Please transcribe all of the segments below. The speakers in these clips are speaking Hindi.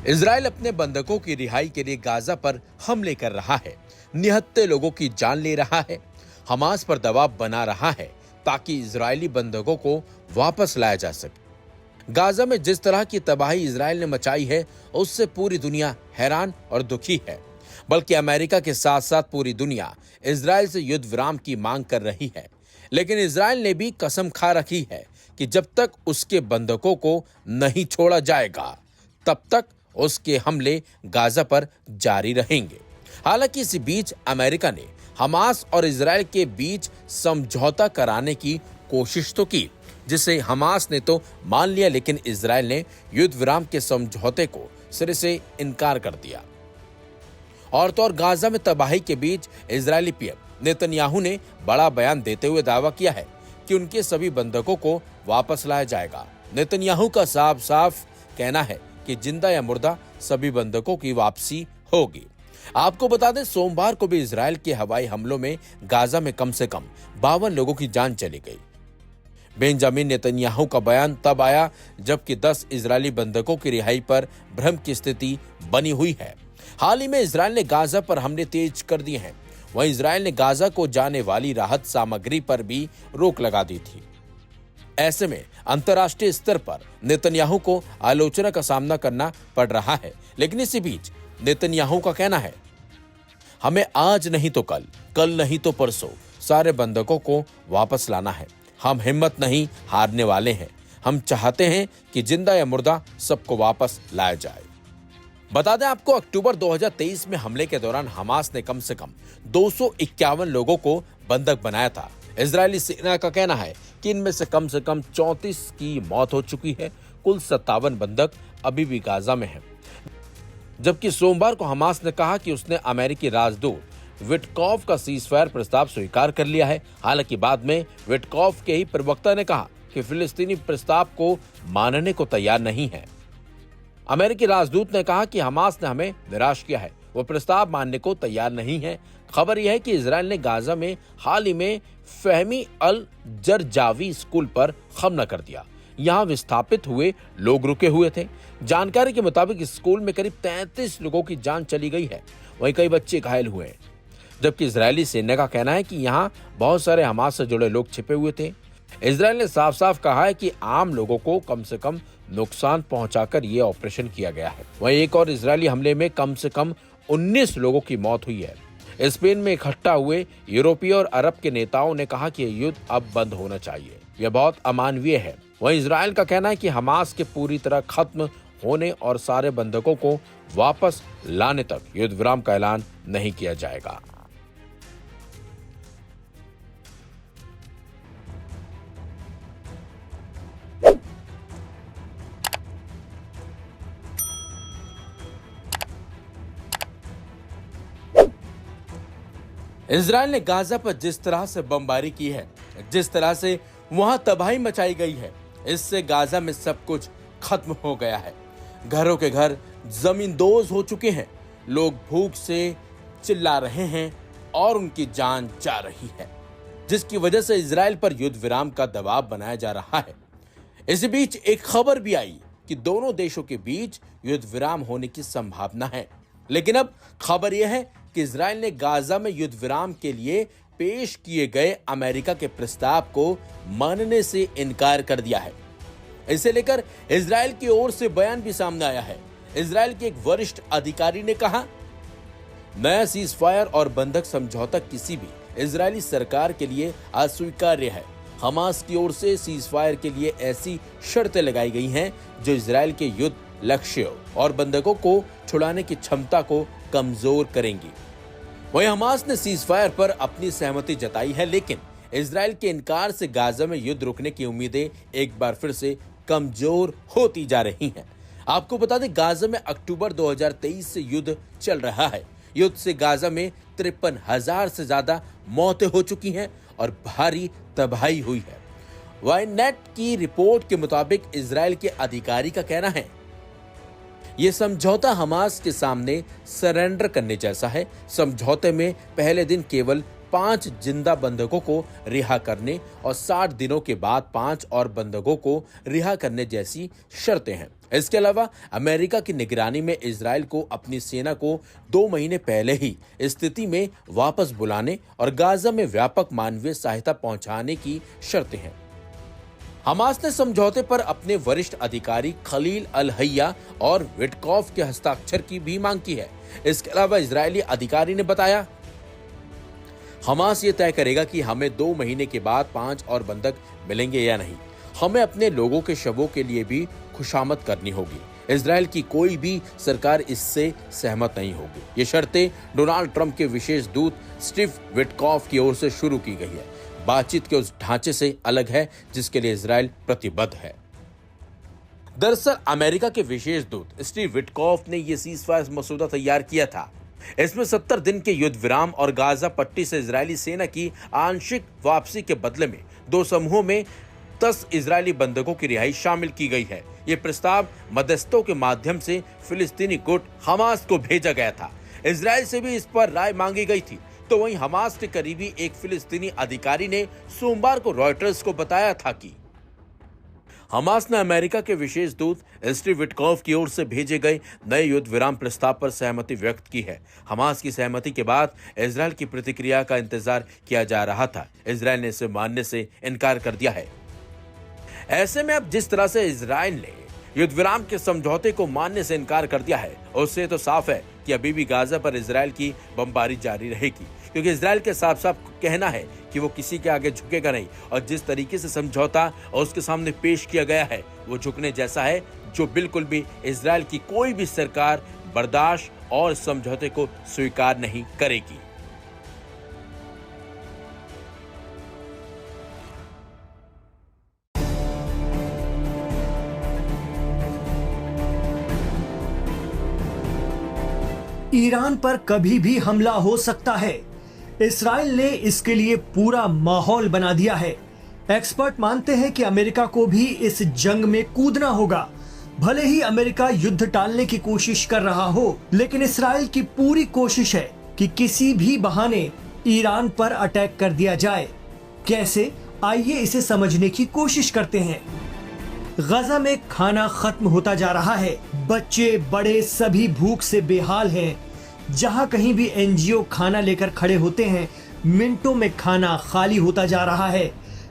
इजराइल अपने बंधकों की रिहाई के लिए गाजा पर हमले कर रहा है, निहत्थे लोगों की जान ले रहा है, हमास पर दबाव बना रहा है ताकि इजरायली बंधकों को वापस लाया जा सके। गाजा में जिस तरह की तबाही इजराइल ने मचाई है, उससे पूरी दुनिया हैरान और दुखी है। बल्कि अमेरिका के साथ साथ पूरी दुनिया इजराइल से युद्ध विराम की मांग कर रही है। लेकिन इजराइल ने भी कसम खा रखी है कि जब तक उसके बंधकों को नहीं छोड़ा जाएगा, तब तक उसके हमले गाजा पर जारी रहेंगे। हालांकि इसी बीच अमेरिका ने हमास और इजराइल के बीच समझौता कराने की कोशिश तो की, जिसे हमास ने तो मान लिया, लेकिन इजराइल ने युद्ध विराम के समझौते को सिरे से इनकार कर दिया। और तो और गाजा में तबाही के बीच इजरायली पीएम नेतन्याहू ने बड़ा बयान देते हुए दावा किया है कि उनके सभी बंधकों को वापस लाया जाएगा। नेतन्याहू का साफ साफ कहना है कि जिंदा या मुर्दा सभी बंधकों की वापसी होगी। आपको बता दें, सोमवार को भी इजराइल के हवाई हमलों में गाजा में कम से कम 52 लोगों की जान चली गई। बेंजामिन नेतन्याहू का बयान तब आया जबकि 10 इजरायली बंधकों की रिहाई पर भ्रम की स्थिति बनी हुई है। हाल ही में इजराइल ने गाजा पर हमले तेज कर दिए हैं। वहीं इजराइल ने गाजा को जाने वाली राहत सामग्री पर भी रोक लगा दी थी। ऐसे में अंतर्राष्ट्रीय स्तर पर नेतन्याहू को आलोचना का सामना करना पड़ रहा है। लेकिन इसी बीच नेतन्याहू का कहना है, हमें आज नहीं तो कल, कल नहीं तो परसों सारे बंधकों को वापस लाना है। हम हिम्मत नहीं हारने वाले हैं। हम चाहते हैं कि जिंदा या मुर्दा सबको वापस लाया जाए। बता दें आपको, अक्टूबर 2023 में हमले के दौरान हमास ने कम से कम 251 लोगों को बंधक बनाया था। इजरायली सेना का कहना है कि इनमें से कम 34 की मौत हो चुकी है। कुल 57 बंधक अभी भी गाजा में हैं। जबकि सोमवार को हमास ने कहा कि उसने अमेरिकी राजदूत विटकॉफ का सीजफायर प्रस्ताव स्वीकार कर लिया है। हालांकि बाद में विटकॉफ के ही प्रवक्ता ने कहा कि फिलिस्तीनी प्रस्ताव को मानने को तैयार नहीं है। अमेरिकी राजदूत ने कहा कि हमास ने हमें निराश किया है, वो प्रस्ताव मानने को तैयार नहीं है। खबर यह है कि इजराइल ने गाजा में हाल ही में फहमी अल जरजावी स्कूल पर हमला कर दिया। यहाँ विस्थापित हुए लोग रुके हुए थे। जानकारी के मुताबिक इस स्कूल में करीब 33 लोगों की जान चली गई है। वहीं कई बच्चे घायल हुए हैं। जबकि इजरायली सेना का कहना है कि यहाँ बहुत सारे हमास से जुड़े लोग छिपे हुए थे। इजराइल ने साफ साफ कहा है कि आम लोगों को कम से कम नुकसान पहुंचाकर ये ऑपरेशन किया गया है। वहीं एक और इजरायली हमले में कम से कम 19 लोगों की मौत हुई है। स्पेन में इकट्ठा हुए यूरोपीय और अरब के नेताओं ने कहा कि युद्ध अब बंद होना चाहिए, यह बहुत अमानवीय है। वहीं इजराइल का कहना है कि हमास के पूरी तरह खत्म होने और सारे बंधकों को वापस लाने तक युद्ध विराम का ऐलान नहीं किया जाएगा। इजराइल ने गाजा पर जिस तरह से बमबारी की है, जिस तरह से वहां तबाही मचाई गई है, इससे गाजा में सब कुछ खत्म हो गया है। घरों के घर जमींदोज हो चुके हैं। लोग भूख से चिल्ला रहे हैं और उनकी जान जा रही है, जिसकी वजह से इजराइल पर युद्ध विराम का दबाव बनाया जा रहा है। इसी बीच एक खबर भी आई कि दोनों देशों के बीच युद्ध विराम होने की संभावना है। लेकिन अब खबर यह है कि इजराइल ने गाजा में युद्ध विराम के लिए पेश किए गए अमेरिका के प्रस्ताव को मानने से इनकार कर दिया है। इसे लेकर इजराइल की ओर से बयान भी सामने आया है। इजराइल के एक वरिष्ठ अधिकारी ने कहा, नया सीजफायर और बंधक समझौता किसी भी इजरायली सरकार के लिए अस्वीकार्य है। हमास की ओर से सीजफायर के लिए ऐसी शर्तें लगाई गई हैं जो इजराइल के युद्ध लक्ष्यों और बंधकों को छुड़ाने की क्षमता को कमजोर करेंगी। वहीं हमास ने सीजफायर पर अपनी सहमति जताई है, लेकिन इजराइल के इनकार से गाजा में युद्ध रुकने की उम्मीदें एक बार फिर से कमजोर होती जा रही हैं। आपको बता दें, गाजा में अक्टूबर 2023 से युद्ध चल रहा है। युद्ध से गाजा में 53,000 से ज्यादा मौतें हो चुकी हैं और भारी तबाही हुई है। वाइनेट की रिपोर्ट के मुताबिक इजराइल के अधिकारी का कहना है, यह समझौता हमास के सामने सरेंडर करने जैसा है। समझौते में पहले दिन केवल 5 जिंदा बंधकों को रिहा करने और 60 दिनों के बाद 5 और बंधकों को रिहा करने जैसी शर्तें हैं। इसके अलावा अमेरिका की निगरानी में इजराइल को अपनी सेना को 2 महीने पहले ही स्थिति में वापस बुलाने और गाजा में व्यापक मानवीय सहायता पहुंचाने की शर्तें हैं। हमास ने समझौते पर अपने वरिष्ठ अधिकारी खलील अल हैया और विटकॉफ के हस्ताक्षर की भी मांग की है। इसके अलावा इजरायली अधिकारी ने बताया, हमास ये तय करेगा कि हमें 2 महीने के बाद 5 और बंधक मिलेंगे या नहीं। हमें अपने लोगों के शवों के लिए भी खुशामद करनी होगी। इजराइल की कोई भी सरकार इससे सहमत नहीं होगी। ये शर्तें डोनाल्ड ट्रंप के विशेष दूत स्टीव विटकॉफ की ओर से शुरू की गई है। बातचीत के उस ढांचे से अलग है जिसके लिए इजराइल प्रतिबद्ध है। दरअसल अमेरिका के विशेष दूत स्टीव विटकॉफ ने यह सीजफायर मसौदा तैयार किया था। इसमें 70 दिन के युद्ध विराम और गाजा पट्टी से इजरायली सेना की आंशिक वापसी के बदले में 2 समूहों में 10 इजरायली बंधकों की रिहाई शामिल की गई है। ये प्रस्ताव मध्यस्थों के माध्यम से फिलिस्तीनी गुट हमास को भेजा गया था। इजराइल से भी इस पर राय मांगी गई थी। तो वहीं हमास के करीबी एक फिलिस्तीनी अधिकारी ने सोमवार को रॉयटर्स को बताया था कि हमास ने अमेरिका के विशेष दूत स्टीव विटकॉफ की ओर से भेजे गए नए युद्ध विराम प्रस्ताव पर सहमति व्यक्त की है। हमास की सहमति के बाद इजराइल की प्रतिक्रिया का इंतजार किया जा रहा था। इजराइल ने इसे मानने से इनकार कर दिया है। ऐसे में अब जिस तरह से इजराइल ने युद्ध विराम के समझौते को मानने से इनकार कर दिया है, उससे तो साफ है कि अभी भी गाजा पर इजराइल की बमबारी जारी रहेगी, क्योंकि इजराइल के साफ साफ कहना है कि वो किसी के आगे झुकेगा नहीं और जिस तरीके से समझौता उसके सामने पेश किया गया है वो झुकने जैसा है, जो बिल्कुल भी इजराइल की कोई भी सरकार बर्दाश्त और समझौते को स्वीकार नहीं करेगी। ईरान पर कभी भी हमला हो सकता है। इस्राइल ने इसके लिए पूरा माहौल बना दिया है। एक्सपर्ट मानते हैं कि अमेरिका को भी इस जंग में कूदना होगा। भले ही अमेरिका युद्ध टालने की कोशिश कर रहा हो, लेकिन इस्राइल की पूरी कोशिश है कि किसी भी बहाने ईरान पर अटैक कर दिया जाए। कैसे, आइए इसे समझने की कोशिश करते हैं। गजा में खाना खत्म होता जा रहा है। बच्चे बड़े सभी भूख से बेहाल हैं। जहां कहीं भी एनजीओ खाना लेकर खड़े होते हैं, मिनटों में खाना खाली होता जा रहा है।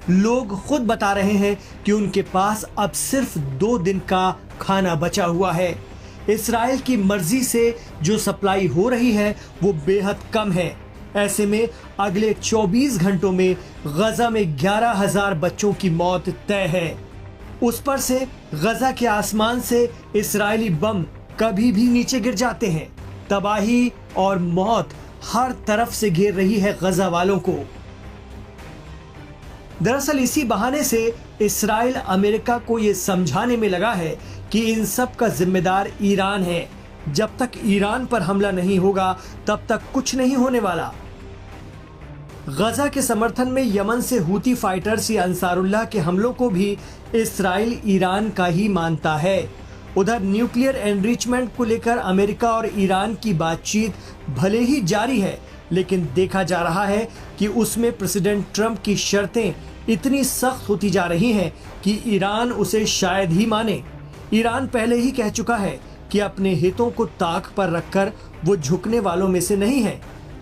लोग खुद बता रहे हैं कि उनके पास अब सिर्फ 2 दिन का खाना बचा हुआ है। इस्राइल की मर्जी से जो सप्लाई हो रही है वो बेहद कम है। ऐसे में अगले 24 घंटों में गजा में 11,000 बच्चों की मौत तय है। उस पर से गजा के आसमान से इस्राएली बम कभी भी नीचे गिर जाते हैं। तबाही और मौत हर तरफ से घेर रही है गजा वालों को। दरअसल इसी बहाने से इस्राइल अमेरिका को यह समझाने में लगा है कि इन सब का जिम्मेदार ईरान है। जब तक ईरान पर हमला नहीं होगा तब तक कुछ नहीं होने वाला। गजा के समर्थन में यमन से हूती फाइटर्स या अंसारुल्लाह के हमलों को भी इस्राइल ईरान का ही मानता है। उधर न्यूक्लियर एनरिचमेंट को लेकर अमेरिका और ईरान की बातचीत भले ही जारी है, लेकिन देखा जा रहा है कि उसमें प्रेसिडेंट ट्रंप की शर्तें इतनी सख्त होती जा रही हैं कि ईरान उसे शायद ही माने। ईरान पहले ही कह चुका है कि अपने हितों को ताक पर रखकर वो झुकने वालों में से नहीं है।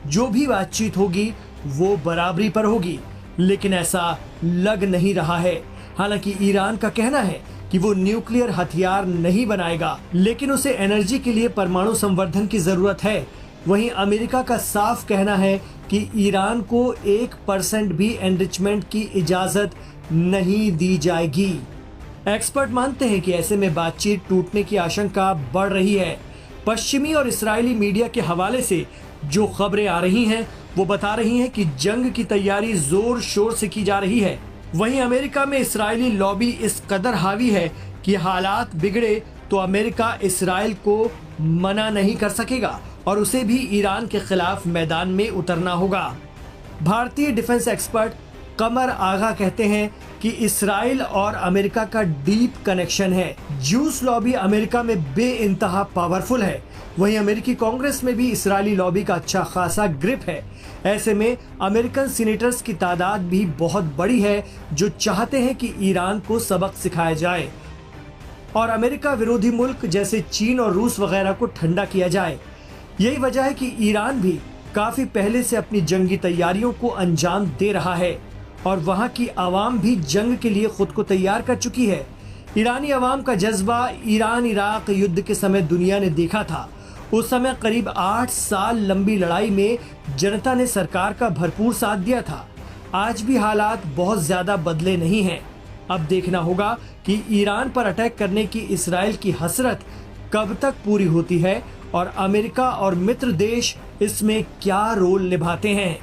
जो भी बातचीत होगी वो बराबरी पर होगी, लेकिन ऐसा लग नहीं रहा है। हालांकि ईरान का कहना है कि वो न्यूक्लियर हथियार नहीं बनाएगा, लेकिन उसे एनर्जी के लिए परमाणु संवर्धन की जरूरत है। वहीं अमेरिका का साफ कहना है कि ईरान को 1% भी एनरिचमेंट की इजाजत नहीं दी जाएगी। एक्सपर्ट मानते हैं कि ऐसे में बातचीत टूटने की आशंका बढ़ रही है। पश्चिमी और इस्राएली मीडिया के हवाले से जो खबरें आ रही हैं वो बता रही हैं कि जंग की तैयारी जोर शोर से की जा रही है। वहीं अमेरिका में इस्राएली लॉबी इस कदर हावी है कि हालात बिगड़े तो अमेरिका इस्राएल को मना नहीं कर सकेगा और उसे भी ईरान के खिलाफ मैदान में उतरना होगा। भारतीय डिफेंस एक्सपर्ट कमर आगा कहते हैं कि इस्राएल और अमेरिका का डीप कनेक्शन है। जूस लॉबी अमेरिका में बेइंतहा पावरफुल है। वहीं अमेरिकी कांग्रेस में भी इस्राएली लॉबी का अच्छा खासा ग्रिप है। ऐसे में अमेरिकन सीनेटर्स की तादाद भी बहुत बड़ी है जो चाहते हैं कि ईरान को सबक सिखाया जाए और अमेरिका विरोधी मुल्क जैसे चीन और रूस वगैरह को ठंडा किया जाए। यही वजह है कि ईरान भी काफी पहले से अपनी जंगी तैयारियों को अंजाम दे रहा है और वहां की आवाम भी जंग के लिए खुद को तैयार कर चुकी है। ईरानी आवाम का जज्बा ईरान इराक युद्ध के समय दुनिया ने देखा था। उस समय करीब 8 साल लंबी लड़ाई में जनता ने सरकार का भरपूर साथ दिया था। आज भी हालात बहुत ज्यादा बदले नहीं हैं। अब देखना होगा कि ईरान पर अटैक करने की इस्राएल की हसरत कब तक पूरी होती है और अमेरिका और मित्र देश इसमें क्या रोल निभाते हैं।